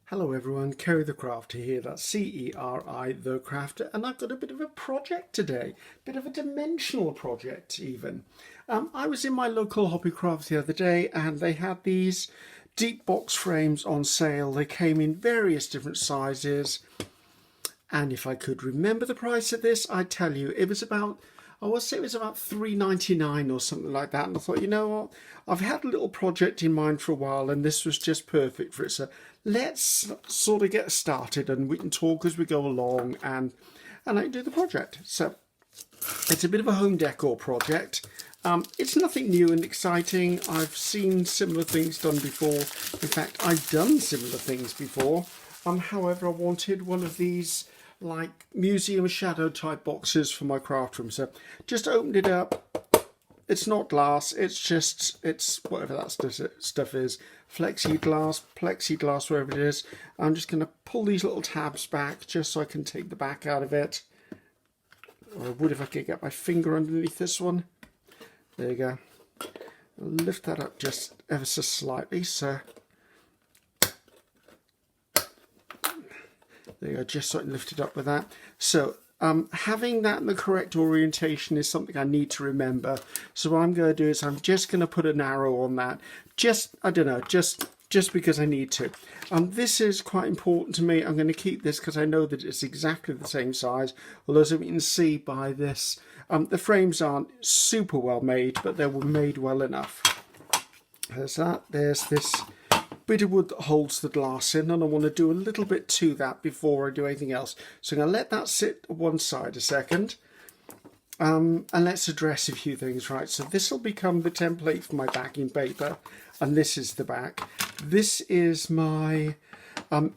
Hello everyone, Ceri the Crafter here, that's C-E-R-I the Crafter, and I've got a bit of a project today, bit of a dimensional project even. I was in my local hobby craft the other day and they had these deep box frames on sale. They came in various different sizes, and if I could remember the price of this, I'd tell you it was about, I would say it was about $3.99 or something like that. And I thought, you know what, I've had a little project in mind for a while and this was just perfect for it. So let's sort of get started and we can talk as we go along and I do the project. So it's a bit of a home decor project. It's nothing new and exciting. I've seen similar things done before. In fact, I've done similar things before. However, I wanted one of these like museum shadow type boxes for my craft room. So just opened it up. It's not glass, it's whatever that stuff is. Plexiglass, wherever it is. I'm just going to pull these little tabs back just so I can take the back out of it. Or I would if I could get my finger underneath this one. There you go. I'll lift that up just ever so slightly. So there you go, just so I can lift it up with that. So having that in the correct orientation is something I need to remember. So what I'm going to do is I'm just going to put an arrow on that. I don't know, just because I need to. This is quite important to me. I'm going to keep this because I know that it's exactly the same size. Although as you can see by this, the frames aren't super well made, but they were made well enough. There's that. There's this bit of wood that holds the glass in, and I want to do a little bit to that before I do anything else. So I'm going to let that sit one side a second, and let's address a few things. Right, so this will become the template for my backing paper, and this is the back. This is my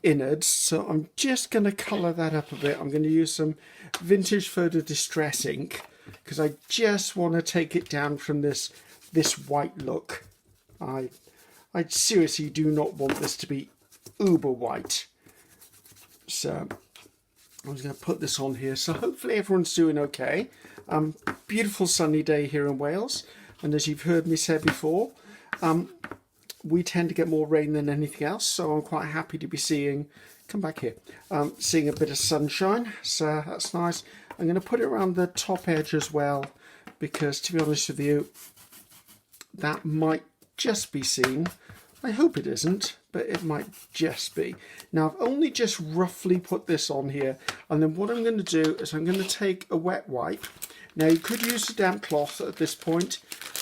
innards, so I'm just going to colour that up a bit. I'm going to use some vintage photo distress ink because I just want to take it down from this white look. I seriously do not want this to be uber white. So I'm just going to put this on here. So hopefully everyone's doing okay. Beautiful sunny day here in Wales. And as you've heard me say before, we tend to get more rain than anything else. So I'm quite happy to be seeing, come back here, seeing a bit of sunshine. So that's nice. I'm going to put it around the top edge as well, because to be honest with you, that might just be seen. I hope it isn't, but it might just be. Now I've only just roughly put this on here, and then what I'm going to do is I'm going to take a wet wipe. Now you could use a damp cloth at this point,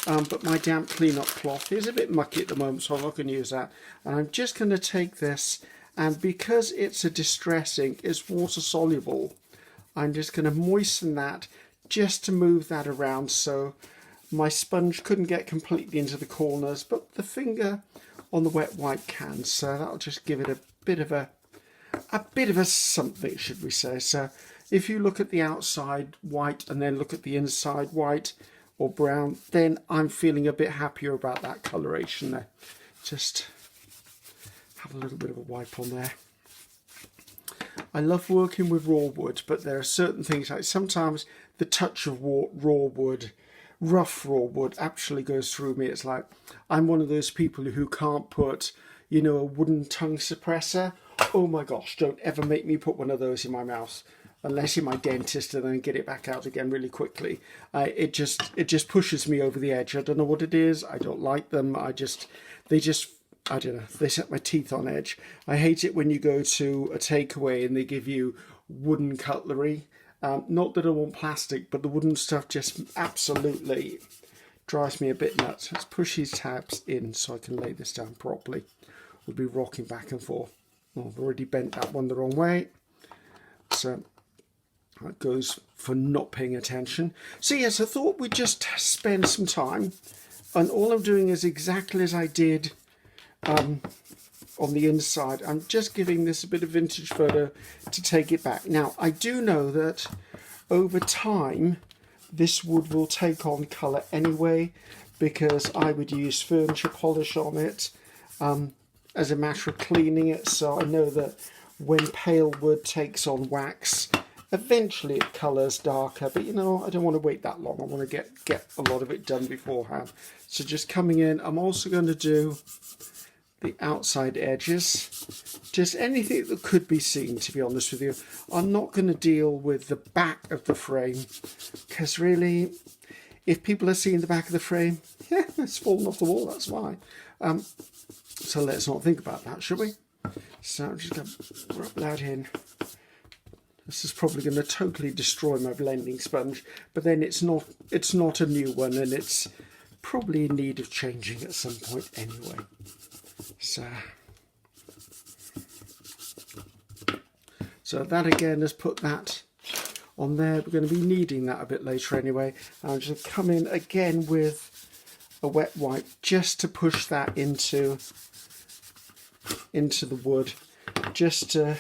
but my damp clean-up cloth is a bit mucky at the moment, so I'm not going to use that. And I'm just going to take this, and because it's a distress ink, it's water soluble, I'm just going to moisten that just to move that around so my sponge couldn't get completely into the corners, but the finger on the wet wipe can. So that'll just give it a bit of a something, should we say. So if you look at the outside white and then look at the inside white or brown, then I'm feeling a bit happier about that coloration there. Just have a little bit of a wipe on there. I love working with raw wood, but there are certain things, like sometimes the touch of rough raw wood actually goes through me. It's like I'm one of those people who can't put, you know, a wooden tongue suppressor. Oh my gosh, don't ever make me put one of those in my mouth unless you're my dentist and then get it back out again really quickly. It just pushes me over the edge. I don't know what it is. I don't like them. I don't know, they set my teeth on edge. I hate it when you go to a takeaway and they give you wooden cutlery. Not that I want plastic, but the wooden stuff just absolutely drives me a bit nuts. Let's push these tabs in so I can lay this down properly. We'll be rocking back and forth. Oh, I've already bent that one the wrong way. So that goes for not paying attention. So yes, I thought we'd just spend some time. And all I'm doing is exactly as I did on the inside. I'm just giving this a bit of vintage photo to take it back. Now I do know that over time this wood will take on colour anyway, because I would use furniture polish on it as a matter of cleaning it. So I know that when pale wood takes on wax, eventually it colours darker, but you know, I don't want to wait that long. I want to get a lot of it done beforehand. So just coming in, I'm also going to do the outside edges just anything that could be seen, to be honest with you. I'm not going to deal with the back of the frame, because really, if people are seeing the back of the frame, yeah, it's fallen off the wall, that's why. So let's not think about that, shall we? So I'm just going to rub that in. This is probably going to totally destroy my blending sponge, but then it's not a new one, and it's probably in need of changing at some point anyway. So that again has put that on there. We're going to be needing that a bit later anyway. I'm just going to come in again with a wet wipe just to push that into the wood, just to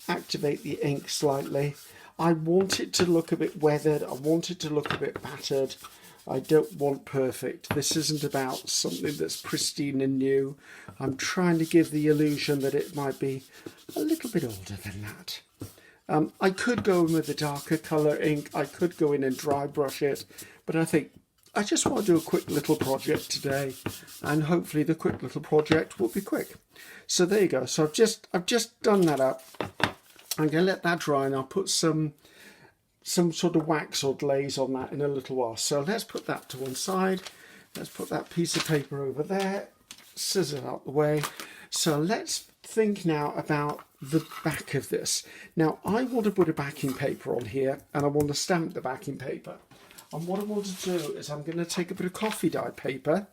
activate the ink slightly. I want it to look a bit weathered. I want it to look a bit battered. I don't want perfect. This isn't about something that's pristine and new. I'm trying to give the illusion that it might be a little bit older than that. I could go in with a darker colour ink. I could go in and dry brush it, but I think I just want to do a quick little project today, and hopefully the quick little project will be quick. So there you go. So I've just done that up. I'm going to let that dry, and I'll put some sort of wax or glaze on that in a little while. So let's put that to one side. Let's put that piece of paper over there, scissors out the way. So let's think now about the back of this. Now I want to put a backing paper on here, and I want to stamp the backing paper. And what I want to do is I'm going to take a bit of coffee dye paper,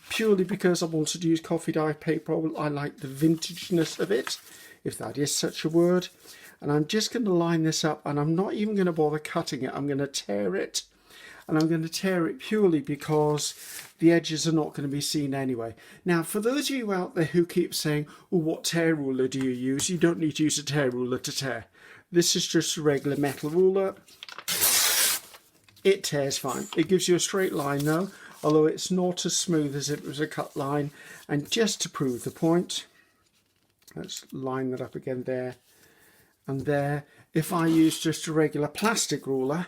purely because I wanted to use coffee dye paper. I like the vintageness of it, if that is such a word. And I'm just going to line this up, and I'm not even going to bother cutting it. I'm going to tear it, and I'm going to tear it purely because the edges are not going to be seen anyway. Now, for those of you out there who keep saying, oh, what tear ruler do you use? You don't need to use a tear ruler to tear. This is just a regular metal ruler. It tears fine. It gives you a straight line though, although it's not as smooth as if it was a cut line. And just to prove the point, let's line that up again there and there. If I use just a regular plastic ruler,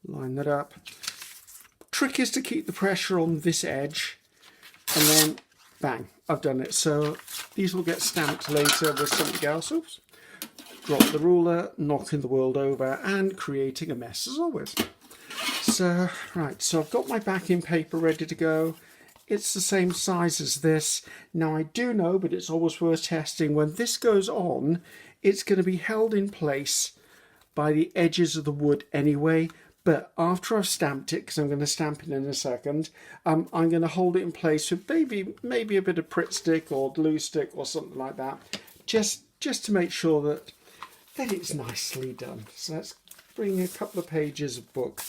line that up. Trick is to keep the pressure on this edge, and then bang, I've done it. So these will get stamped later with something else. Oops. Drop the ruler, knocking the world over and creating a mess as always. So, right, so I've got my backing paper ready to go. It's the same size as this. Now I do know, but it's always worth testing, when this goes on, it's going to be held in place by the edges of the wood anyway. But after I've stamped it, because I'm going to stamp it in a second, I'm going to hold it in place with maybe a bit of Pritt stick or glue stick or something like that, just to make sure that it's nicely done. So let's bring a couple of pages of book,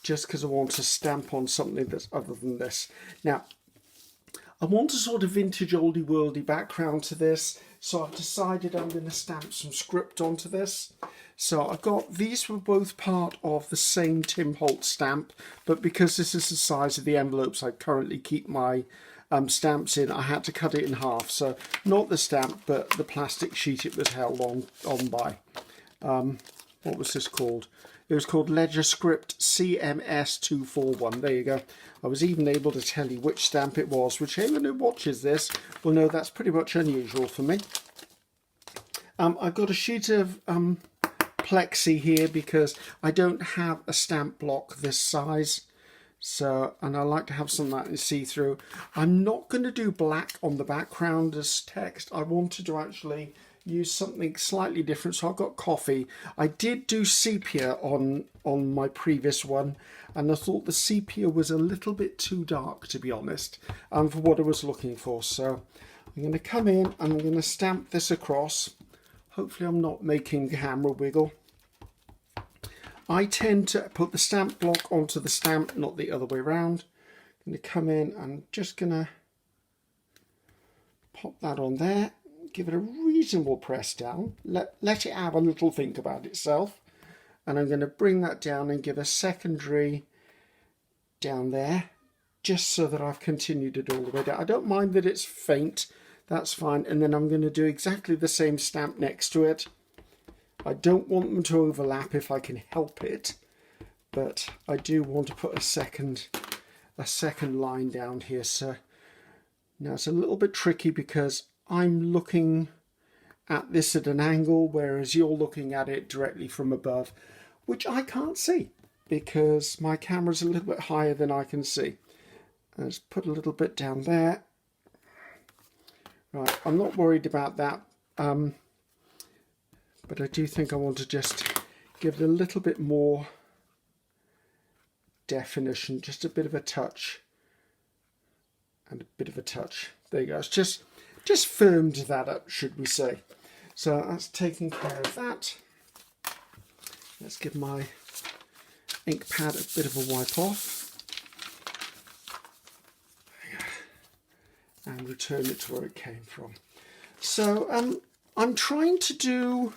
just because I want to stamp on something that's other than this. Now, I want a sort of vintage oldie worldy background to this, so I've decided I'm going to stamp some script onto this. So I've got, these were both part of the same Tim Holtz stamp, but because this is the size of the envelopes I currently keep my stamps in, I had to cut it in half. So not the stamp, but the plastic sheet it was held on by. What was this called? It was called Ledger Script CMS 241. There you go. I was even able to tell you which stamp it was, which anyone who watches this will know that's pretty much unusual for me. I've got a sheet of plexi here because I don't have a stamp block this size. So, and I like to have something that is see-through. I'm not going to do black on the background as text. I wanted to actually use something slightly different. So I've got coffee. I did do sepia on my previous one, and I thought the sepia was a little bit too dark, to be honest, for what I was looking for. So I'm going to come in and I'm going to stamp this across. Hopefully I'm not making the camera wiggle. I tend to put the stamp block onto the stamp, not the other way around. I'm going to come in and just going to pop that on there. Give it a reasonable press down. Let it have a little think about itself. And I'm going to bring that down and give a secondary down there, just so that I've continued it all the way down. I don't mind that it's faint. That's fine. And then I'm going to do exactly the same stamp next to it. I don't want them to overlap if I can help it, but I do want to put a second line down here. So now it's a little bit tricky because I'm looking at this at an angle, whereas you're looking at it directly from above, which I can't see because my camera's a little bit higher than I can see. Let's put a little bit down there. Right, I'm not worried about that, but I do think I want to just give it a little bit more definition, just a bit of a touch and a bit of a touch. There you go. It's just firmed that up, should we say. So that's taking care of that. Let's give my ink pad a bit of a wipe off and return it to where it came from. So I'm trying to do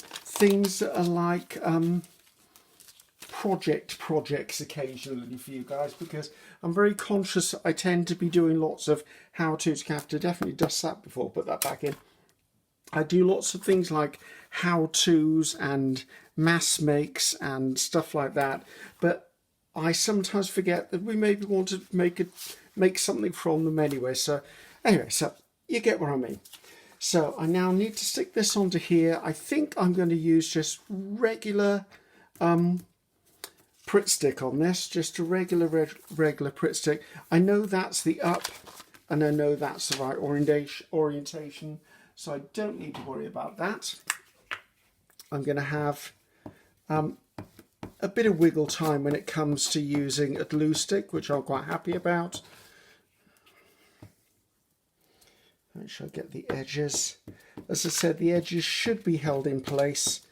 things that are like projects occasionally for you guys, because I'm very conscious I tend to be doing lots of how-tos. I have to definitely dust that before I put that back in. I do lots of things like how-tos and mass makes and stuff like that, but I sometimes forget that we maybe want to make something from them anyway. So anyway, so you get what I mean. So I now need to stick this onto here. I think I'm going to use just regular Pritt stick on this, just a regular Pritt stick. I know that's the up and I know that's the right orientation, so I don't need to worry about that. I'm going to have a bit of wiggle time when it comes to using a glue stick, which I'm quite happy about. Make sure I get the edges. As I said, the edges should be held in place.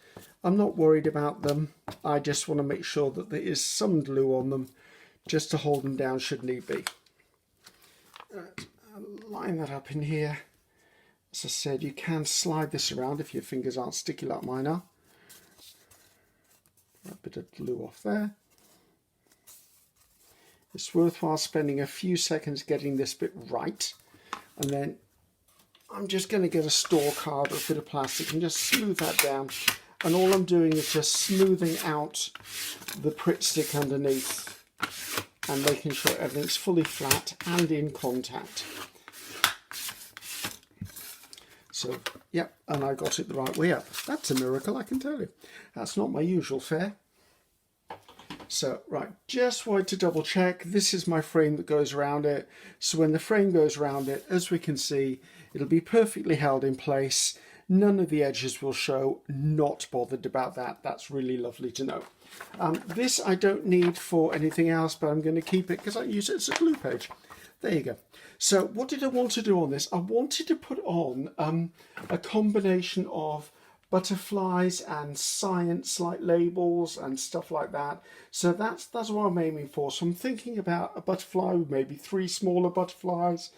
I'm not worried about them. I just want to make sure that there is some glue on them just to hold them down should need be. Right, I'll line that up in here. As I said, you can slide this around if your fingers aren't sticky like mine are. A bit of glue off there. It's worthwhile spending a few seconds getting this bit right, and then I'm just going to get a store card or a bit of plastic and just smooth that down. And all I'm doing is just smoothing out the Pritt stick underneath and making sure everything's fully flat and in contact. So, yep, and I got it the right way up. That's a miracle, I can tell you. That's not my usual fare. So, right, just wanted to double check. This is my frame that goes around it. So when the frame goes around it, as we can see, it'll be perfectly held in place. None of the edges will show. Not bothered about that. That's really lovely to know. This I don't need for anything else, but I'm going to keep it because I use it as a glue page. There you go. So what did I want to do on this? I wanted to put on a combination of butterflies and science like labels and stuff like that. So that's what I'm aiming for. So I'm thinking about a butterfly, maybe 3 smaller butterflies,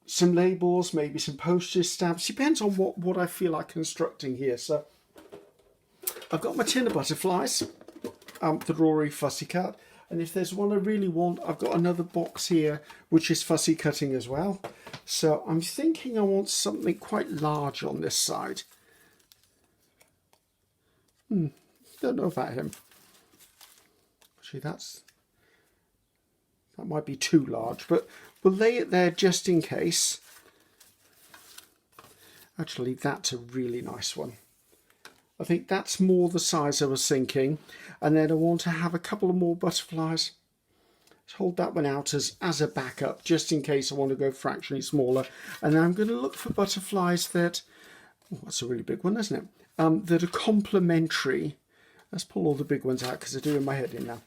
some labels, maybe some postage stamps. Depends on what I feel like constructing here. So I've got my tin of butterflies that are already fussy cut. And if there's one I really want, I've got another box here which is fussy cutting as well. So I'm thinking I want something quite large on this side. Don't know about him. Actually, that might be too large, but we'll lay it there just in case. Actually, that's a really nice one. I think that's more the size I was thinking. And then I want to have a couple of more butterflies. Let's hold that one out as a backup, just in case I want to go fractionally smaller. And then I'm going to look for butterflies that, oh, that's a really big one, isn't it? That are complementary. Let's pull all the big ones out because they're doing my head in now.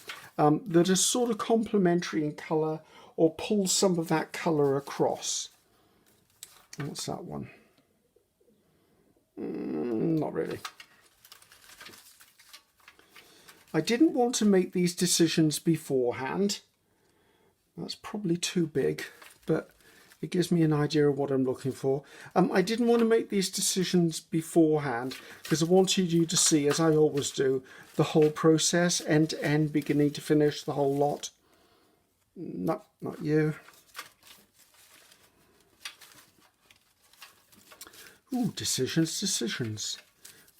That are sort of complementary in colour, or pull some of that colour across. What's that one? Not really. I didn't want to make these decisions beforehand. That's probably too big, but it gives me an idea of what I'm looking for. I didn't want to make these decisions beforehand because I wanted you to see, as I always do, the whole process, end to end, beginning to finish, the whole lot. No, not you. Ooh, decisions.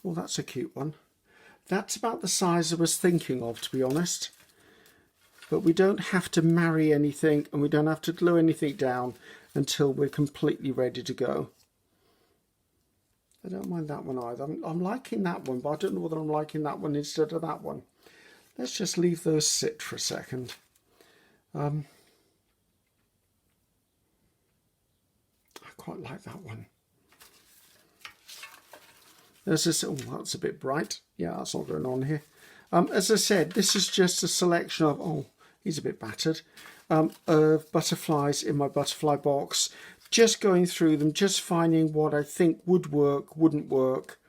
Oh, that's a cute one. That's about the size I was thinking of, to be honest. But we don't have to marry anything and we don't have to glue anything down. until we're completely ready to go. I don't mind that one either. I'm liking that one, but I don't know whether I'm liking that one instead of that one. Let's just leave those sit for a second. I quite like that one. As I said, oh, that's a bit bright. Yeah, that's not going on here. As I said, this is just a selection of, oh, he's a bit battered, of butterflies in my butterfly box. Just going through them, just finding what I think would work, wouldn't work,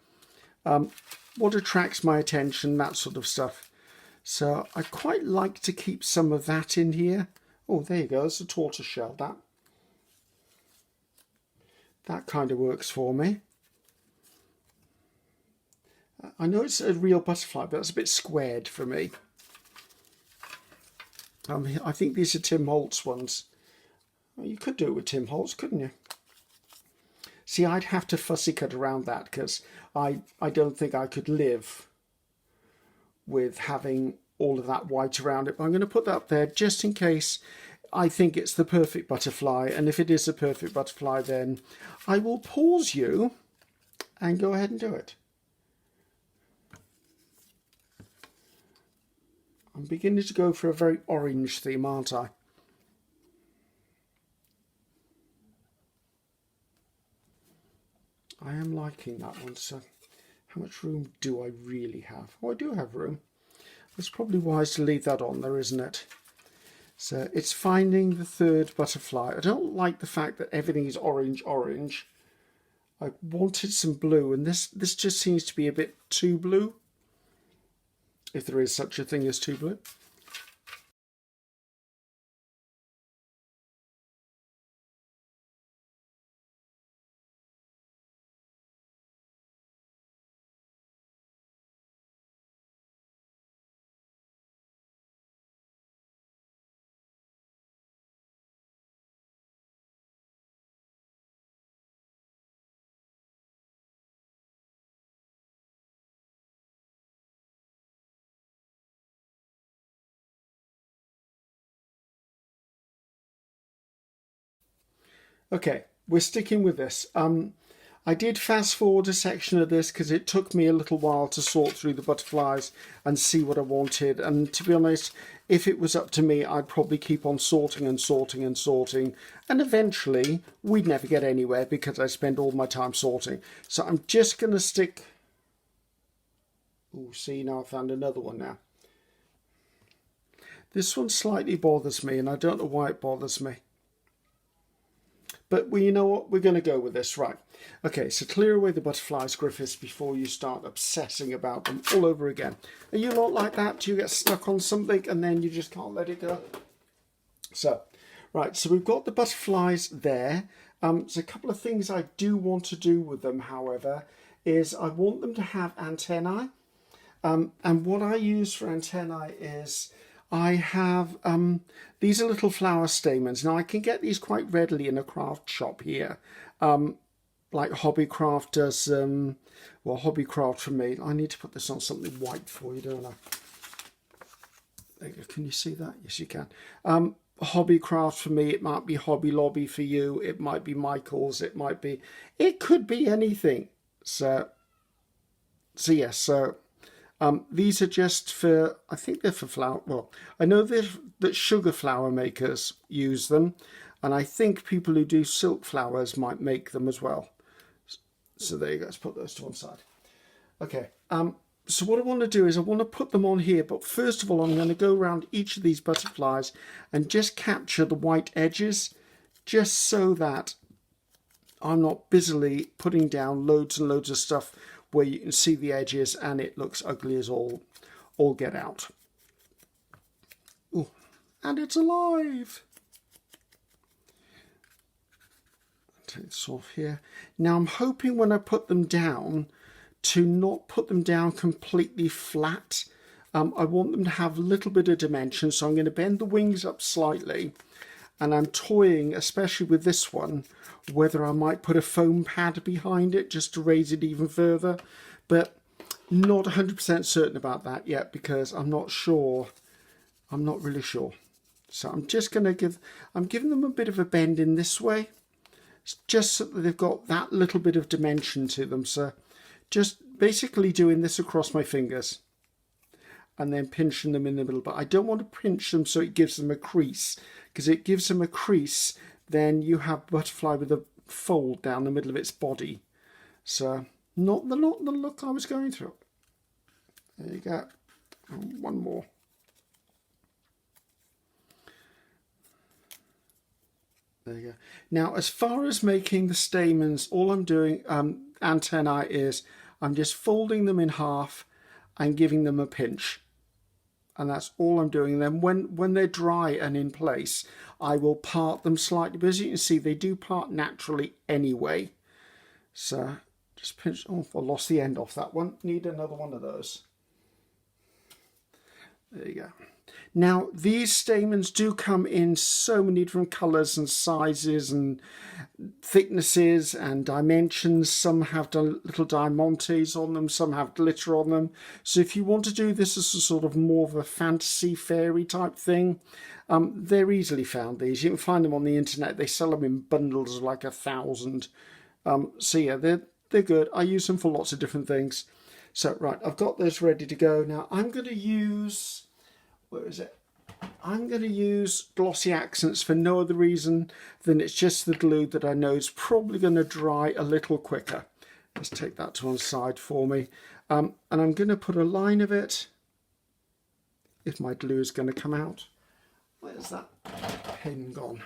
what attracts my attention, that sort of stuff. So I quite like to keep some of that in here. Oh, there you go, it's a tortoise shell. That kind of works for me. I know it's a real butterfly, but it's a bit squared for me. I think these are Tim Holtz ones. Well, you could do it with Tim Holtz, couldn't you? See, I'd have to fussy cut around that because I don't think I could live with having all of that white around it. But I'm going to put that up there just in case I think it's the perfect butterfly. And if it is a perfect butterfly, then I will pause you and go ahead and do it. I'm beginning to go for a very orange theme, aren't I? I am liking that one. So how much room do I really have? Oh, I do have room. It's probably wise to leave that on there, isn't it? So it's finding the third butterfly. I don't like the fact that everything is orange. I wanted some blue, and this just seems to be a bit too blue. If there is such a thing as too blue. Okay, we're sticking with this. I did fast forward a section of this because it took me a little while to sort through the butterflies and see what I wanted. And to be honest, if it was up to me, I'd probably keep on sorting and sorting and sorting. And eventually, we'd never get anywhere because I spend all my time sorting. So I'm just going to stick... Oh, see, now I found another one now. This one slightly bothers me, and I don't know why it bothers me. But well, you know what? We're going to go with this. Right. Okay, so clear away the butterflies, Griffiths, before you start obsessing about them all over again. Are you not like that? Do you get stuck on something and then you just can't let it go? So, right, so we've got the butterflies there. There's a couple of things I do want to do with them, however, is I want them to have antennae. And what I use for antennae is... I have, these are little flower stamens. Now I can get these quite readily in a craft shop here. Like Hobbycraft does, well, Hobbycraft for me. I need to put this on something white for you, don't I? There you go. Can you see that? Yes, you can. Hobbycraft for me, it might be Hobby Lobby for you. It might be Michael's. It could be anything. So yes, so... these are just for, I think they're for flower, well, I know that sugar flower makers use them, and I think people who do silk flowers might make them as well. So there you go, let's put those to one side. Okay, so what I want to do is I want to put them on here, but first of all I'm going to go around each of these butterflies and just capture the white edges, just so that I'm not busily putting down loads and loads of stuff where you can see the edges and it looks ugly as all get out. Ooh, and it's alive. Take this off here. Now I'm hoping when I put them down to not put them down completely flat. I want them to have a little bit of dimension, so I'm going to bend the wings up slightly, and I'm toying, especially with this one, whether I might put a foam pad behind it just to raise it even further, but not 100% certain about that yet because I'm not sure. I'm not really sure. So I'm just going to I'm giving them a bit of a bend in this way. just so that they've got that little bit of dimension to them. So just basically doing this across my fingers and then pinching them in the middle. But I don't want to pinch them so it gives them a crease, because it gives them a crease, then you have butterfly with a fold down the middle of its body. So not the look I was going through. There you go. And one more. There you go. Now, as far as making the stamens, all I'm doing, antennae, is I'm just folding them in half and giving them a pinch. And that's all I'm doing. And then when they're dry and in place, I will part them slightly. But as you can see, they do part naturally anyway. So just pinch. Oh, I lost the end off that one. Need another one of those. There you go. Now, these stamens do come in so many different colours and sizes and thicknesses and dimensions. Some have little diamantes on them, some have glitter on them. So if you want to do this as a sort of more of a fantasy fairy type thing, they're easily found, these. You can find them on the internet. They sell them in bundles of like 1,000. So yeah, they're good. I use them for lots of different things. So right, I've got those ready to go. Now I'm going to use... Where is it? I'm going to use glossy accents for no other reason than it's just the glue that I know is probably going to dry a little quicker. Let's take that to one side for me. And I'm going to put a line of it, if my glue is going to come out. Where's that pen gone?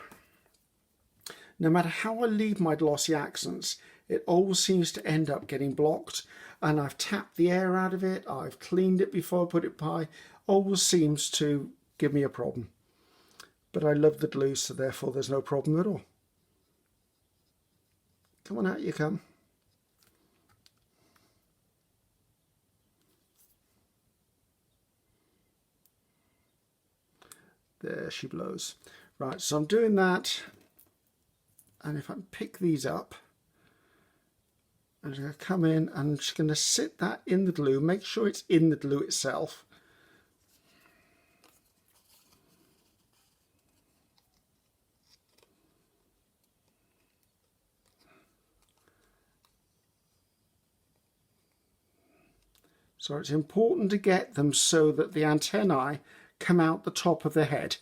No matter how I leave my glossy accents, it always seems to end up getting blocked. And I've tapped the air out of it. I've cleaned it before I put it by. Always seems to give me a problem. But I love the glue, so therefore there's no problem at all. Come on, out you come. There she blows. Right, so I'm doing that. And if I pick these up, I'm just going to come in and I'm just going to sit that in the glue. Make sure it's in the glue itself. So it's important to get them so that the antennae come out the top of the head.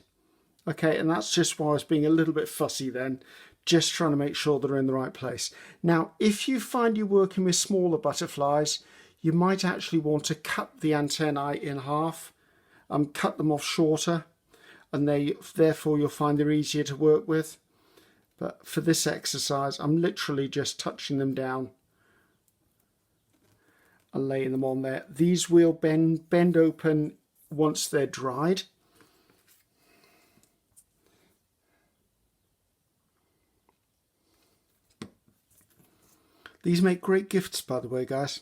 Okay, and that's just why I was being a little bit fussy then, just trying to make sure they're in the right place. Now, if you find you're working with smaller butterflies, you might actually want to cut the antennae in half, cut them off shorter, and therefore you'll find they're easier to work with. But for this exercise, I'm literally just touching them down and laying them on there. These will bend open once they're dried. These make great gifts, by the way, guys.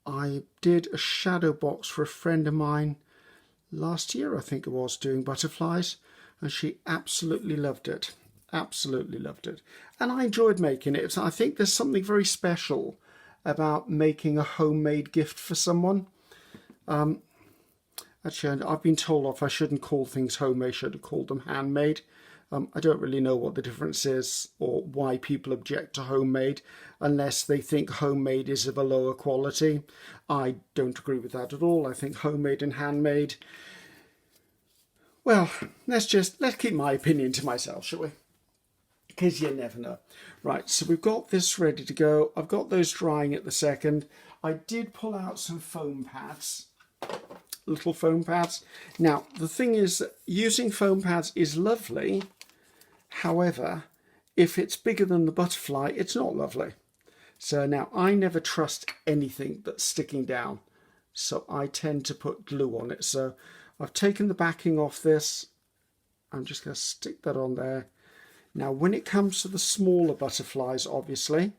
I did a shadow box for a friend of mine last year, I think it was, doing butterflies, and she absolutely loved it. Absolutely loved it. And I enjoyed making it. I think there's something very special about making a homemade gift for someone. Actually, I've been told off I shouldn't call things homemade, I should have called them handmade. I don't really know what the difference is or why people object to homemade unless they think homemade is of a lower quality. I don't agree with that at all. I think homemade and handmade, well, let's keep my opinion to myself, shall we? Because you never know. Right, so we've got this ready to go. I've got those drying at the second. I did pull out some foam pads, little foam pads. Now, the thing is that using foam pads is lovely. However, if it's bigger than the butterfly, it's not lovely. So now I never trust anything that's sticking down. So I tend to put glue on it. So I've taken the backing off this. I'm just going to stick that on there. Now, when it comes to the smaller butterflies, obviously,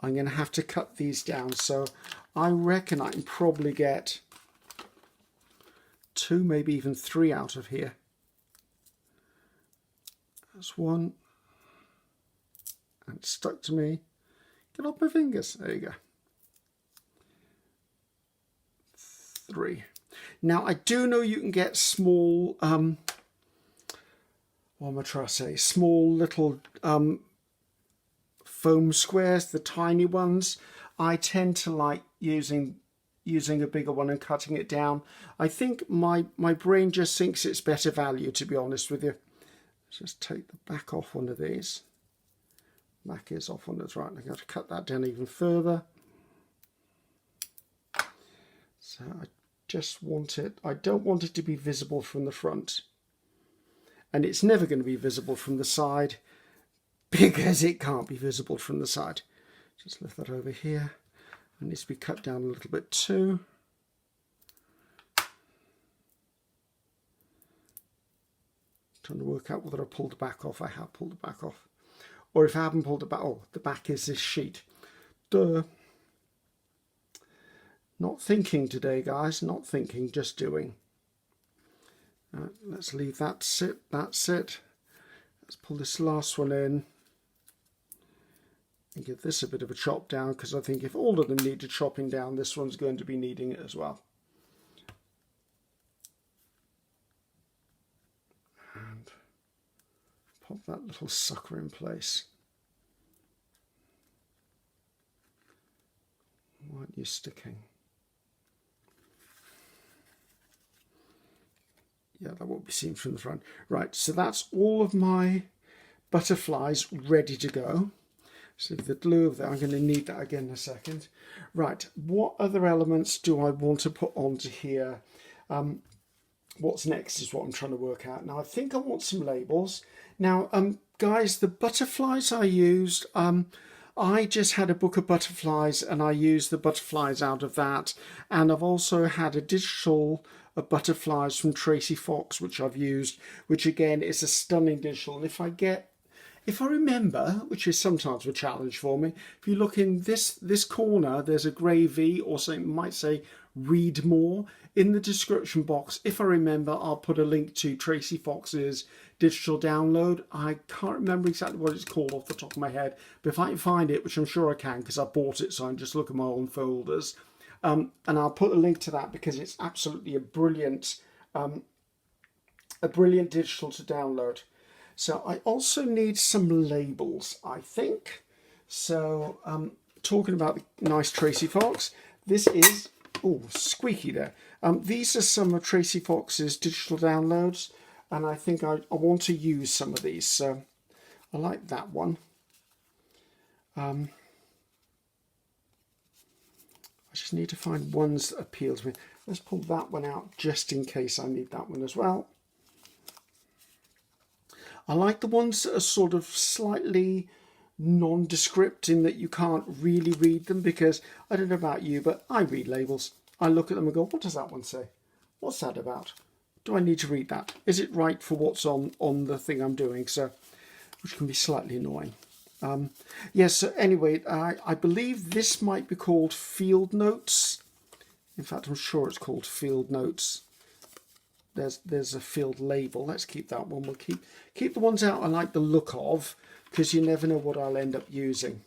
I'm going to have to cut these down. So I reckon I can probably get 2, maybe even 3 out of here. That's 1. And it's stuck to me. Get off my fingers. There you go. 3. Now, I do know you can get small what am I trying to say, small little foam squares, the tiny ones. I tend to like using a bigger one and cutting it down. I think my brain just thinks it's better value, to be honest with you. Let's just take the back off one of these. Back is off on this, right. I'm going to cut that down even further. So I just want it, I don't want it to be visible from the front. And it's never going to be visible from the side because it can't be visible from the side. Just lift that over here. It needs to be cut down a little bit too. Trying to work out whether I pulled the back off. I have pulled the back off. Or if I haven't pulled the back, oh, the back is this sheet. Duh. Not thinking today, guys. Not thinking, just doing. Let's leave that sit. That's it. Let's pull this last one in. And give this a bit of a chop down, because I think if all of them needed chopping down, this one's going to be needing it as well. And pop that little sucker in place. Why aren't you sticking? Yeah, that won't be seen from the front. Right, so that's all of my butterflies ready to go. So the glue of that, I'm going to need that again in a second. Right, what other elements do I want to put onto here? What's next is what I'm trying to work out. Now, I think I want some labels. Now, guys, the butterflies I used, I just had a book of butterflies and I used the butterflies out of that. And I've also had a digital of butterflies from Tracy Fox, which I've used, which again is a stunning digital. And if I remember, which is sometimes a challenge for me, if you look in this corner, there's a grey V, or something might say read more. In the description box, if I remember, I'll put a link to Tracy Fox's digital download. I can't remember exactly what it's called off the top of my head, but if I can find it, which I'm sure I can because I bought it, so I can just look at my own folders. And I'll put a link to that because it's absolutely a brilliant digital to download. So I also need some labels, I think. So talking about the nice Tracy Fox, this is, oh, squeaky there. These are some of Tracy Fox's digital downloads, and I think I want to use some of these. So I like that one. I just need to find ones that appeal to me. Let's pull that one out just in case I need that one as well. I like the ones that are sort of slightly nondescript in that you can't really read them, because I don't know about you, but I read labels. I look at them and go, what does that one say? What's that about? Do I need to read that? Is it right for what's on the thing I'm doing? So, which can be slightly annoying. Yes, so anyway, I believe this might be called field notes. In fact, I'm sure it's called field notes. There's a field label. Let's keep that one. We'll keep the ones out I like the look of, because you never know what I'll end up using.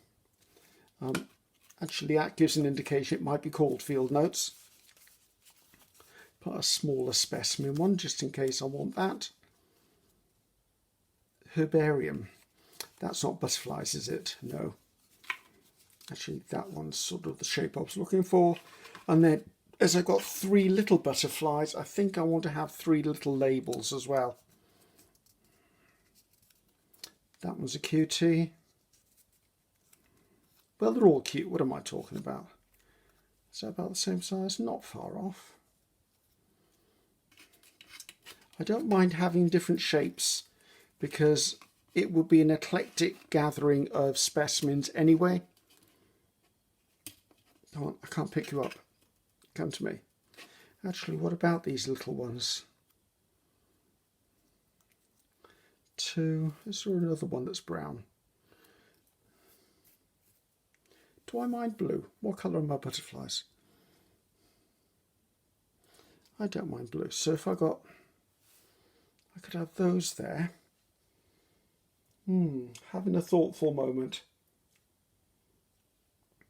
Actually, that gives an indication it might be called field notes. Put a smaller specimen one just in case I want that. Herbarium. That's not butterflies, is it? No. Actually, that one's sort of the shape I was looking for. And then, as I've got 3 little butterflies, I think I want to have 3 little labels as well. That one's a cutie. Well, they're all cute. What am I talking about? Is that about the same size? Not far off. I don't mind having different shapes because it would be an eclectic gathering of specimens anyway. Come on, I can't pick you up. Come to me. Actually, what about these little ones? 2. Is there another one that's brown? Do I mind blue? What colour are my butterflies? I don't mind blue. So if I could have those there. Having a thoughtful moment.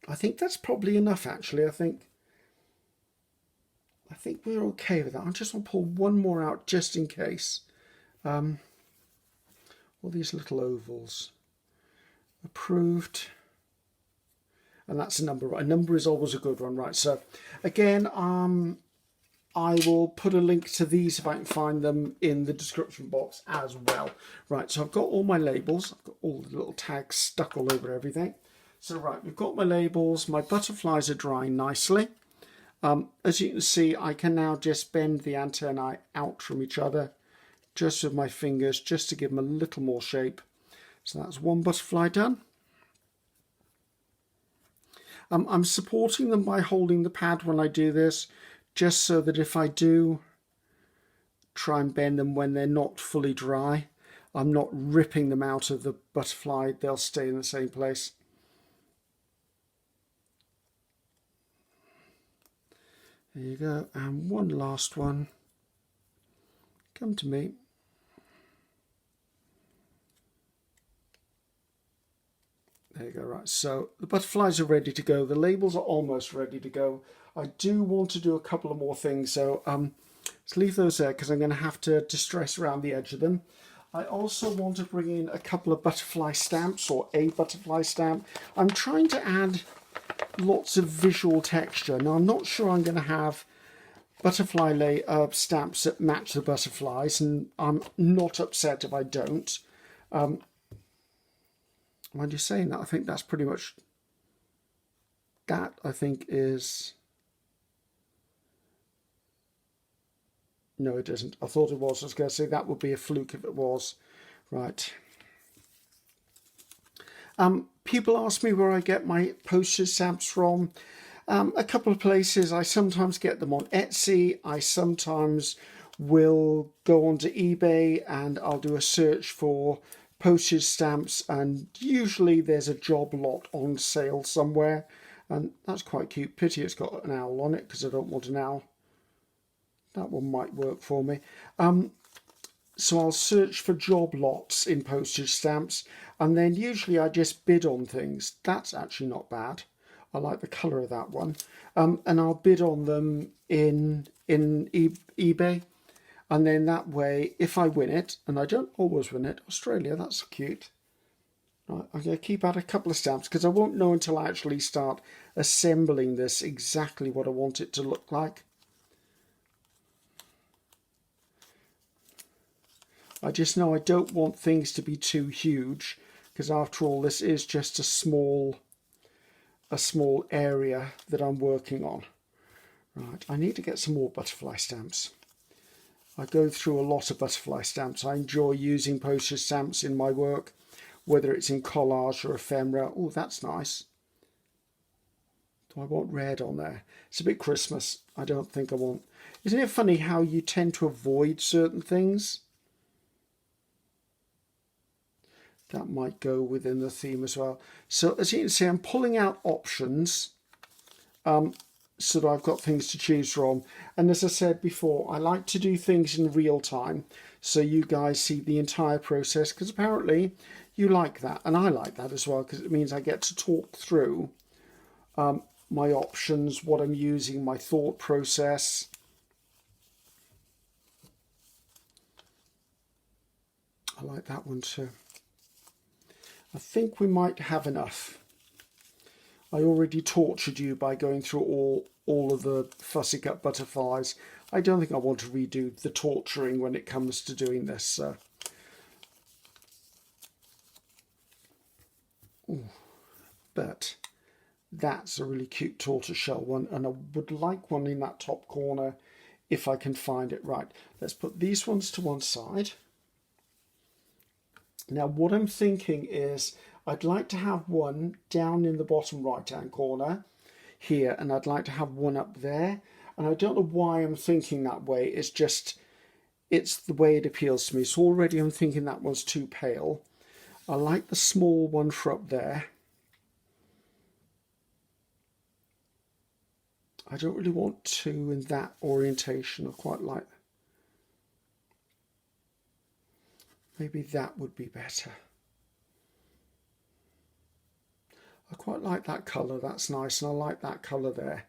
I think that's probably enough, actually. I think we're okay with that. I just want to pull one more out just in case. all these little ovals. Approved. And that's a number. A number is always a good one, right? So again, I will put a link to these if I can find them in the description box as well. Right, so I've got all my labels. I've got all the little tags stuck all over everything. So right, we've got my labels. My butterflies are drying nicely. As you can see, I can now just bend the antennae out from each other just with my fingers, just to give them a little more shape. So that's one butterfly done. I'm supporting them by holding the pad when I do this, just so that if I do try and bend them when they're not fully dry, I'm not ripping them out of the butterfly, they'll stay in the same place. There you go, and one last one. Come to me. There you go, right, so the butterflies are ready to go. The labels are almost ready to go. I do want to do a couple of more things, so let's leave those there because I'm going to have to distress around the edge of them. I also want to bring in a couple of butterfly stamps, or a butterfly stamp. I'm trying to add lots of visual texture. Now, I'm not sure I'm going to have butterfly stamps that match the butterflies, and I'm not upset if I don't. Mind you saying that, I think that's pretty much, that I think is, no it isn't, I thought it was. I was going to say that would be a fluke if it was. Right. People ask me where I get my postage stamps from. A couple of places. I sometimes get them on Etsy. I sometimes will go onto eBay and I'll do a search for postage stamps, and usually there's a job lot on sale somewhere, and that's quite cute. Pity it's got an owl on it because I don't want an owl. That one might work for me. So I'll search for job lots in postage stamps, and then usually I just bid on things. That's actually not bad. I like the colour of that one. And I'll bid on them in eBay. And then that way, if I win it, and I don't always win it, Australia, that's cute. Right, I'm going to keep out a couple of stamps because I won't know until I actually start assembling this exactly what I want it to look like. I just know I don't want things to be too huge because after all, this is just a small area that I'm working on. Right, I need to get some more butterfly stamps. I go through a lot of butterfly stamps. I enjoy using postage stamps in my work, whether it's in collage or ephemera. Oh, that's nice. Do I want red on there? It's a bit Christmas. I don't think I want. Isn't it funny how you tend to avoid certain things? That might go within the theme as well. So as you can see, I'm pulling out options. So that I've got things to choose from. And as I said before, I like to do things in real time so you guys see the entire process, because apparently you like that, and I like that as well, because it means I get to talk through my options, what I'm using, my thought process. I like that one too. I think we might have enough. I already tortured you by going through all of the fussy cut butterflies. I don't think I want to redo the torturing when it comes to doing this. But that's a really cute tortoiseshell one, and I would like one in that top corner if I can find it. Right, let's put these ones to one side. Now what I'm thinking is I'd like to have one down in the bottom right hand corner here, and I'd like to have one up there. And I don't know why I'm thinking that way. It's just, it's the way it appeals to me. So already I'm thinking that one's too pale. I like the small one for up there. I don't really want two in that orientation. I quite like, maybe that would be better. I quite like that colour, that's nice, and I like that colour there.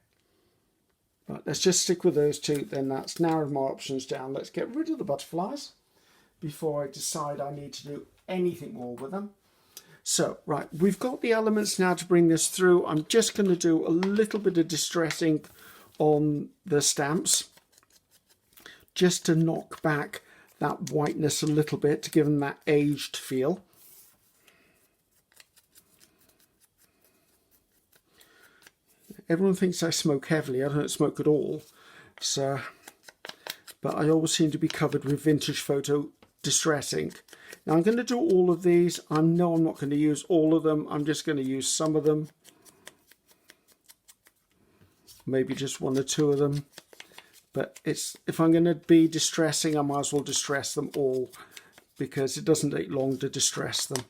But let's just stick with those two, then that's narrowed my options down. Let's get rid of the butterflies before I decide I need to do anything more with them. So, right, we've got the elements now to bring this through. I'm just going to do a little bit of distress ink on the stamps, just to knock back that whiteness a little bit, to give them that aged feel. Everyone thinks I smoke heavily. I don't smoke at all. So, but I always seem to be covered with vintage photo distress ink. Now I'm going to do all of these. I'm not going to use all of them. I'm just going to use some of them. Maybe just one or two of them. But if I'm going to be distressing, I might as well distress them all, because it doesn't take long to distress them.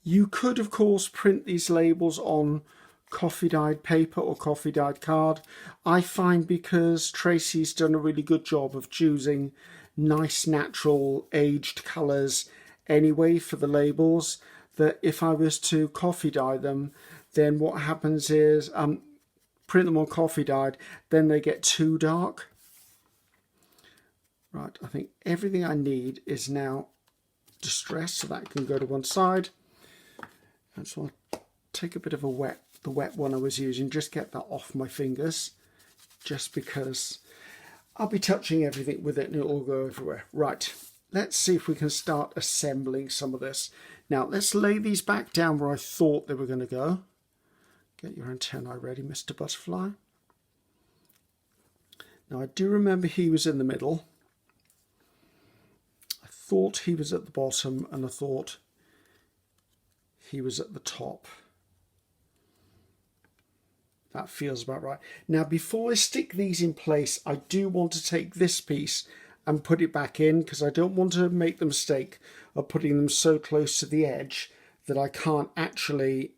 You could, of course, print these labels on coffee-dyed paper or coffee-dyed card. I find, because Tracy's done a really good job of choosing nice, natural, aged colours anyway for the labels, that if I was to coffee-dye them, then what happens is, print them on coffee-dyed, then they get too dark. Right, I think everything I need is now distressed, so that can go to one side. And so I'll take a bit of the wet one I was using, just get that off my fingers, just because I'll be touching everything with it and it'll all go everywhere. Right, let's see if we can start assembling some of this. Now let's lay these back down where I thought they were going to go. Get your antennae ready, Mr. Butterfly. Now I do remember he was in the middle. I thought he was at the bottom, and I thought he was at the top. That feels about right. Now, before I stick these in place, I do want to take this piece and put it back in, because I don't want to make the mistake of putting them so close to the edge that I can't actually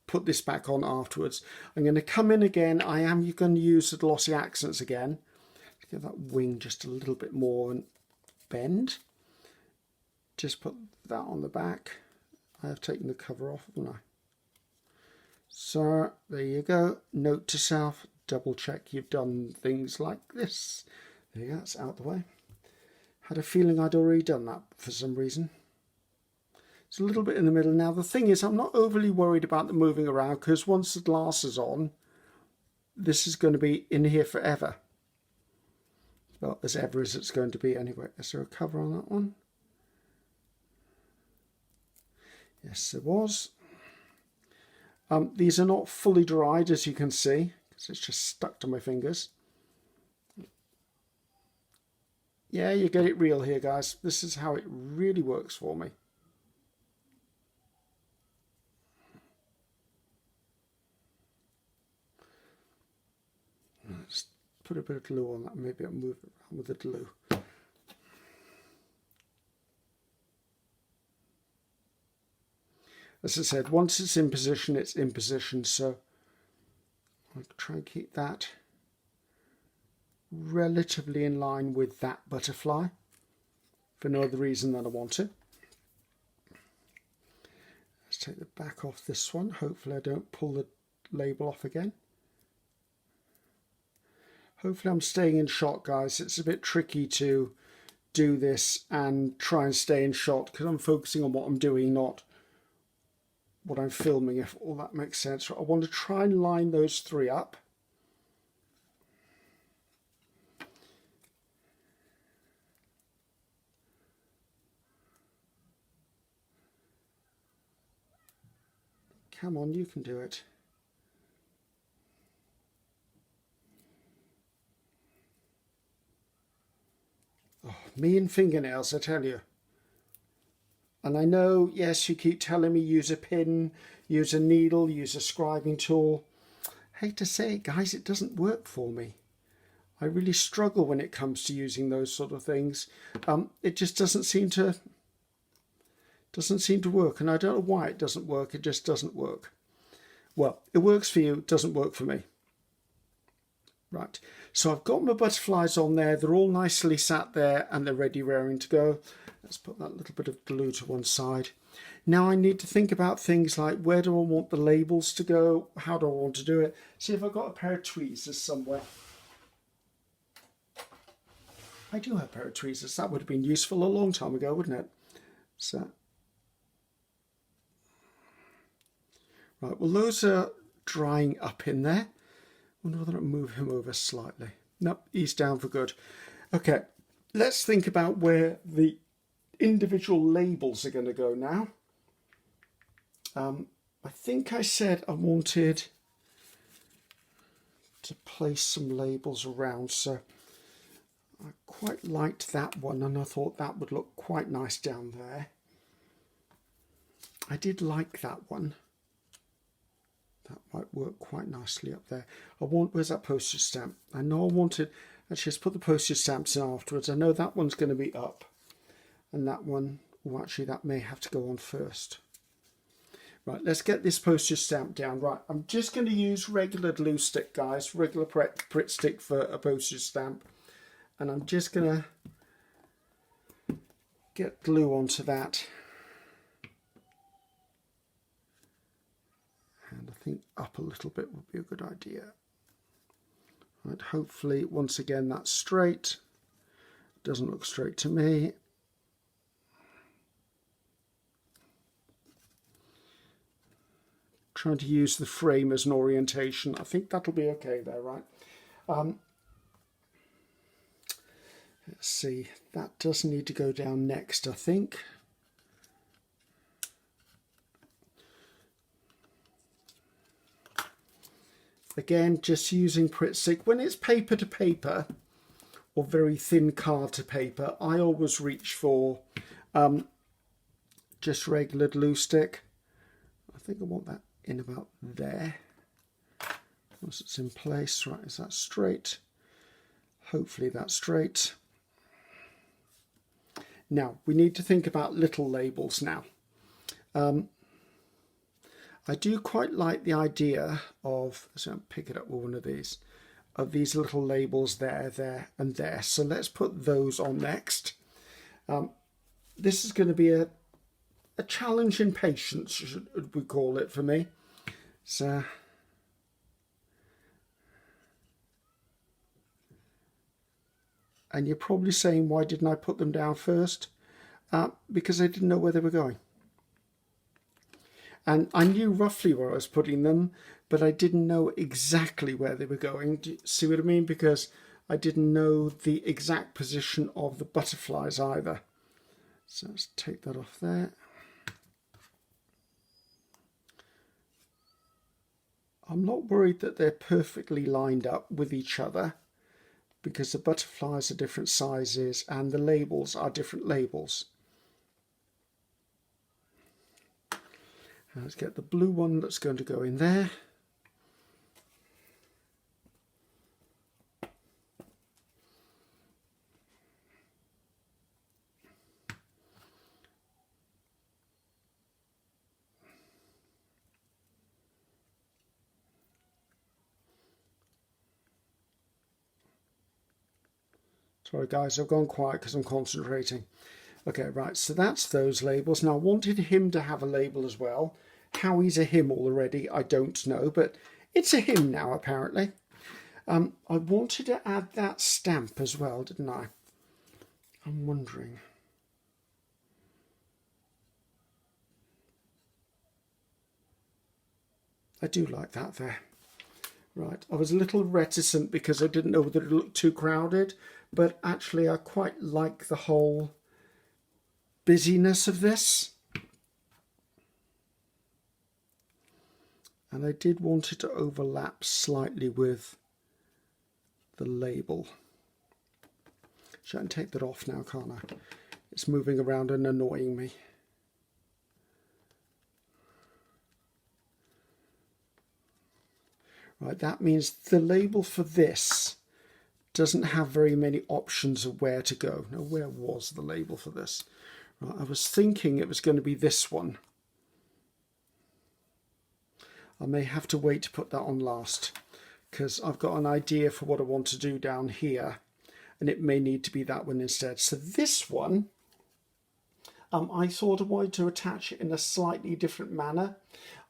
put this back on afterwards. I'm going to come in again. I am going to use the glossy accents again to give that wing just a little bit more and bend. Just put that on the back. I have taken the cover off, haven't I? So there you go. Note to self, double check you've done things like this. There you go, that's out the way. Had a feeling I'd already done that for some reason. It's a little bit in the middle. Now the thing is, I'm not overly worried about the moving around, because once the glass is on, this is going to be in here forever. Well, as ever as it's going to be anyway. Is there a cover on that one? Yes, there was. These are not fully dried, as you can see, because it's just stuck to my fingers. Yeah, you get it real here, guys. This is how it really works for me. Let's put a bit of glue on that. Maybe I'll move it around with the glue. As I said, once it's in position, so I'll try and keep that relatively in line with that butterfly for no other reason than I want to. Let's take the back off this one. Hopefully I don't pull the label off again. Hopefully I'm staying in shot, guys. It's a bit tricky to do this and try and stay in shot, because I'm focusing on what I'm doing, not what I'm filming, if all that makes sense. I want to try and line those three up. Come on, you can do it. Oh, me and fingernails, I tell you. And I know, yes, you keep telling me use a pin, use a needle, use a scribing tool. I hate to say it, guys, it doesn't work for me. I really struggle when it comes to using those sort of things. It just doesn't seem to work, and I don't know why it doesn't work. It just doesn't work. Well, it works for you, it doesn't work for me. Right, so I've got my butterflies on there. They're all nicely sat there and they're ready, raring to go. Let's put that little bit of glue to one side. Now I need to think about things like, where do I want the labels to go? How do I want to do it? See if I've got a pair of tweezers somewhere. I do have a pair of tweezers. That would have been useful a long time ago, wouldn't it? So, right, well, those are drying up in there. I wonder whether I move him over slightly. Nope, he's down for good. Okay, let's think about where the individual labels are going to go now. I think I said I wanted to place some labels around, so I quite liked that one, and I thought that would look quite nice down there. I did like that one. That might work quite nicely up there. Where's that postage stamp? I know I wanted, actually let's put the postage stamps in afterwards. I know that one's going to be up, and that one, well, actually that may have to go on first. Right, let's get this postage stamp down. Right, I'm just going to use regular glue stick, guys, regular Pritt stick for a postage stamp. And I'm just going to get glue onto that. And I think up a little bit would be a good idea. Right, hopefully, once again, that's straight. Doesn't look straight to me. Trying to use the frame as an orientation. I think that'll be okay there, right? Let's see, that does need to go down next, I think. Again, just using Pritt stick. When it's paper to paper or very thin card to paper, I always reach for just regular glue stick. I think I want that in about there. Once it's in place, right, is that straight? Hopefully that's straight. Now, we need to think about little labels now. I do quite like the idea of, so I'll pick it up with one of these little labels there, there, and there. So let's put those on next. This is going to be a challenge in patience, should we call it, for me. So, and you're probably saying, why didn't I put them down first? Because I didn't know where they were going. And I knew roughly where I was putting them, but I didn't know exactly where they were going. Do you see what I mean? Because I didn't know the exact position of the butterflies either. So let's take that off there. I'm not worried that they're perfectly lined up with each other, because the butterflies are different sizes and the labels are different labels. Let's get the blue one that's going to go in there. Sorry guys, I've gone quiet because I'm concentrating. Okay, right, so that's those labels. Now I wanted him to have a label as well. How he's a him already, I don't know, but it's a him now apparently. I wanted to add that stamp as well, didn't I? I'm wondering. I do like that there. Right, I was a little reticent because I didn't know whether it looked too crowded, but actually I quite like the whole busyness of this. And I did want it to overlap slightly with the label. I can take that off now, can't I? It's moving around and annoying me. Right, that means the label for this doesn't have very many options of where to go. Now, where was the label for this? Right, I was thinking it was going to be this one. I may have to wait to put that on last, because I've got an idea for what I want to do down here, and it may need to be that one instead. So this one, I sort of wanted to attach it in a slightly different manner.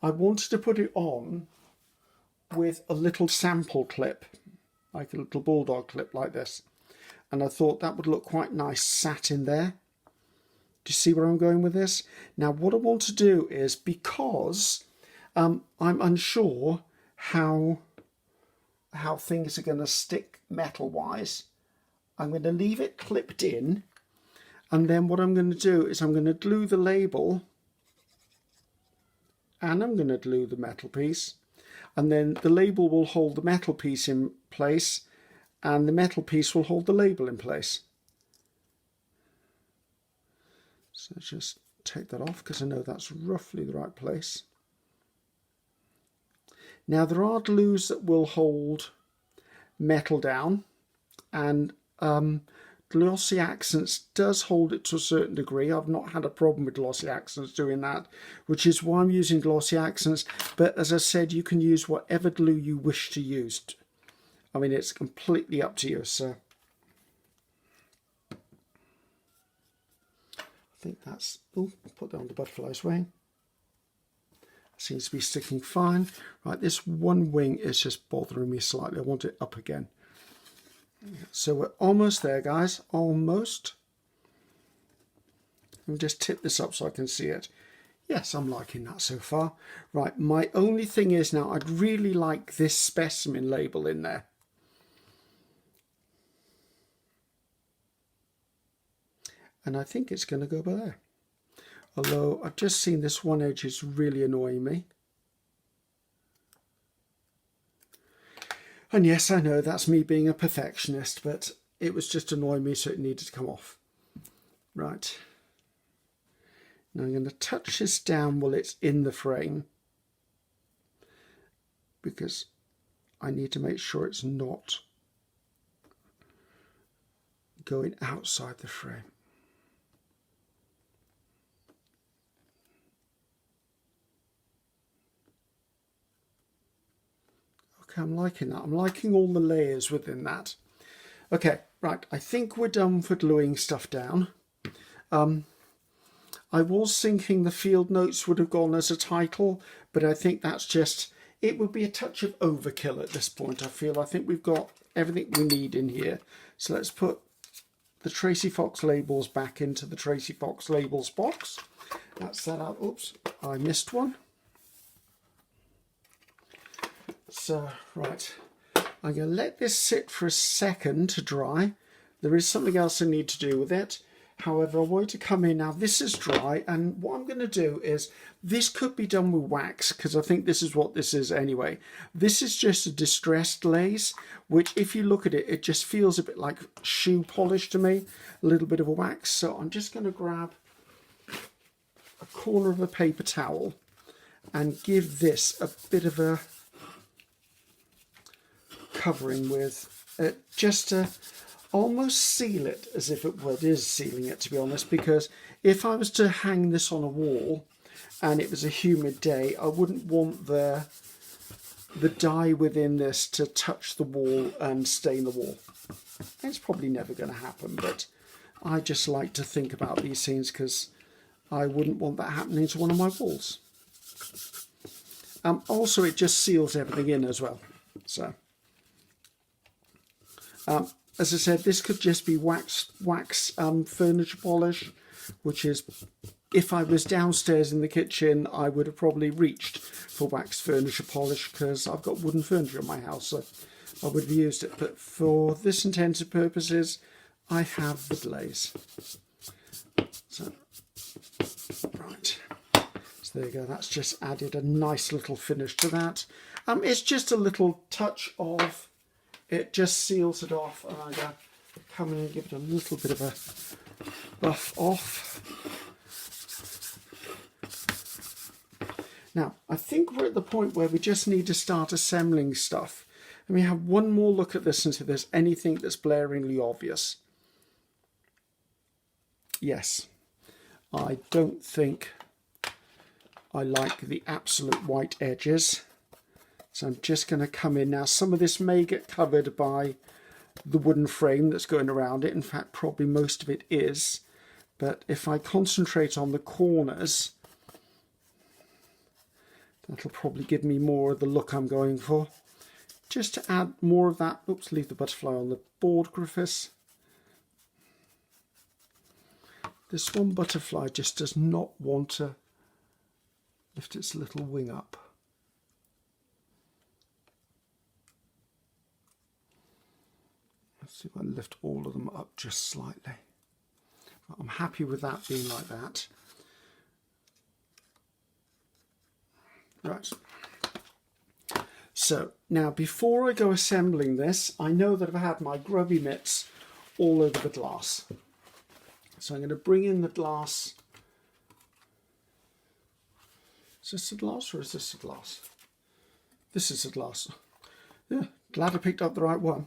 I wanted to put it on with a little sample clip, like a little bulldog clip like this. And I thought that would look quite nice sat in there. Do you see where I'm going with this? Now what I want to do is, because I'm unsure how things are going to stick metal wise, I'm going to leave it clipped in, and then what I'm going to do is I'm going to glue the label and I'm going to glue the metal piece, and then the label will hold the metal piece in place and the metal piece will hold the label in place. So just take that off because I know that's roughly the right place. Now there are glues that will hold metal down, and glossy accents does hold it to a certain degree. I've not had a problem with glossy accents doing that, which is why I'm using glossy accents. But as I said, you can use whatever glue you wish to use. I mean, it's completely up to you. So I think that's, oh, put that on the butterfly's wing. Seems to be sticking fine. Right, this one wing is just bothering me slightly. I want it up again. So we're almost there, guys. Almost. Let me just tip this up so I can see it. Yes, I'm liking that so far. Right, my only thing is now I'd really like this specimen label in there. And I think it's going to go by there. Although I've just seen this one edge is really annoying me. And yes, I know that's me being a perfectionist, but it was just annoying me, so it needed to come off. Right. Now I'm going to touch this down while it's in the frame, because I need to make sure it's not going outside the frame. Okay, I'm liking that. I'm liking all the layers within that. Okay, right, I think we're done for gluing stuff down. I was thinking the field notes would have gone as a title, but I think that's just, it would be a touch of overkill at this point, I feel. I think we've got everything we need in here. So let's put the Tracy Fox labels back into the Tracy Fox labels box. That's that out. Oops, I missed one. So, right, I'm going to let this sit for a second to dry. There is something else I need to do with it. However, I want to come in now. This is dry, and what I'm going to do is, this could be done with wax, because I think this is what this is anyway. This is just a distressed glaze, which if you look at it, it just feels a bit like shoe polish to me, a little bit of a wax. So I'm just going to grab a corner of a paper towel and give this a bit of a covering with just to almost seal it, as if it is sealing it, to be honest, because if I was to hang this on a wall and it was a humid day, I wouldn't want the dye within this to touch the wall and stain the wall. It's probably never going to happen, but I just like to think about these things because I wouldn't want that happening to one of my walls. Also, it just seals everything in as well. So as I said, this could just be wax furniture polish, which is, if I was downstairs in the kitchen, I would have probably reached for wax furniture polish because I've got wooden furniture in my house, so I would have used it. But for this intended purposes, I have the glaze. So, right. So there you go. That's just added a nice little finish to that. It's just a little touch of, it just seals it off, and I'm going to come in and give it a little bit of a buff off. Now, I think we're at the point where we just need to start assembling stuff. Let me have one more look at this and see if there's anything that's blaringly obvious. Yes, I don't think I like the absolute white edges. So I'm just going to come in now. Some of this may get covered by the wooden frame that's going around it. In fact, probably most of it is. But if I concentrate on the corners, that'll probably give me more of the look I'm going for. Just to add more of that, oops, leave the butterfly on the board, Griffiths. This one butterfly just does not want to lift its little wing up. Let's see if I can lift all of them up just slightly. I'm happy with that being like that. Right. So now before I go assembling this, I know that I've had my grubby mitts all over the glass. So I'm going to bring in the glass. Is this a glass or is this a glass? This is a glass. Yeah, glad I picked up the right one.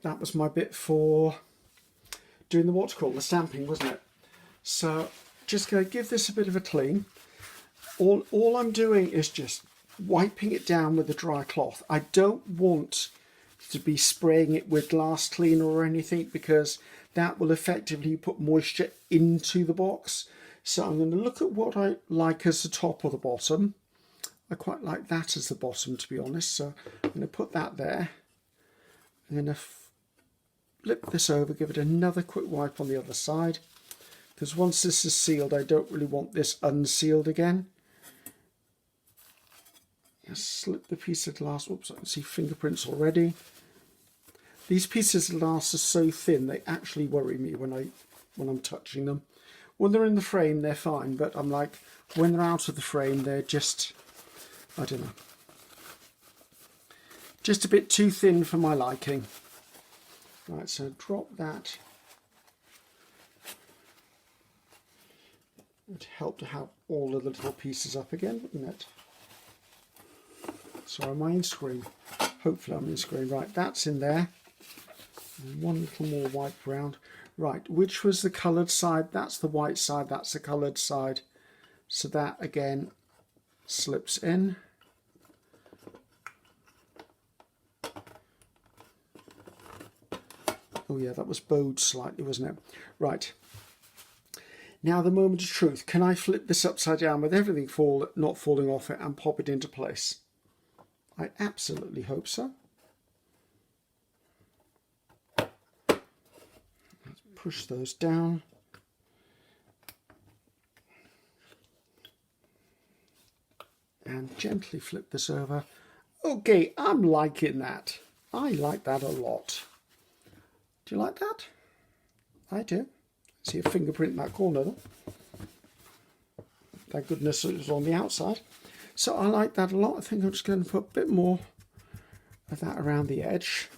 That was my bit for doing the what's called the stamping, wasn't it? So just going to give this a bit of a clean. All I'm doing is just wiping it down with a dry cloth. I don't want to be spraying it with glass cleaner or anything, because that will effectively put moisture into the box. So I'm going to look at what I like as the top or the bottom. I quite like that as the bottom, to be honest. So I'm going to put that there. I'm going to flip this over, give it another quick wipe on the other side, because once this is sealed, I don't really want this unsealed again. Just slip the piece of glass. Oops, I can see fingerprints already. These pieces of glass are so thin they actually worry me when I'm touching them. When they're in the frame, they're fine, but I'm like, when they're out of the frame, they're just, I don't know, just a bit too thin for my liking. Right, so drop that. It would help to have all of the little pieces up again, wouldn't it? So am I in screen? Hopefully I'm in screen. Right, that's in there. And one little more wipe round. Right, which was the coloured side? That's the white side, that's the coloured side. So that again slips in. Oh yeah, that was bowed slightly, wasn't it? Right. Now the moment of truth. Can I flip this upside down with everything not falling off it and pop it into place? I absolutely hope so. Let's push those down. And gently flip this over. Okay, I'm liking that. I like that a lot. Do you like that? I do. See a fingerprint in that corner though. Thank goodness it was on the outside. So I like that a lot. I think I'm just going to put a bit more of that around the edge.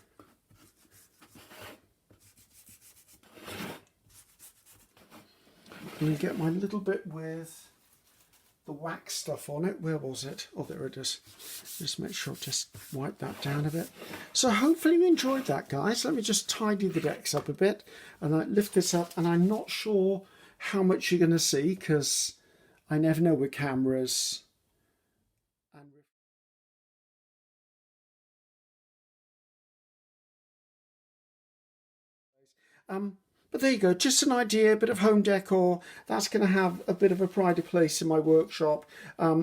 I'm going to get my little bit with the wax stuff on it. Where was it? Oh, there it is. Just make sure, just wipe that down a bit. So hopefully you enjoyed that, guys. Let me just tidy the decks up a bit and I lift this up, and I'm not sure how much you're going to see because I never know with cameras. But there you go, just an idea, a bit of home decor. That's going to have a bit of a pride of place in my workshop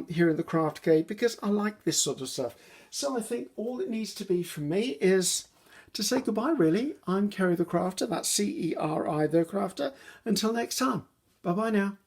here in the Craft Cave, because I like this sort of stuff. So I think all it needs to be from me is to say goodbye, really. I'm Ceri the Crafter, that's C-E-R-I the Crafter. Until next time, bye-bye now.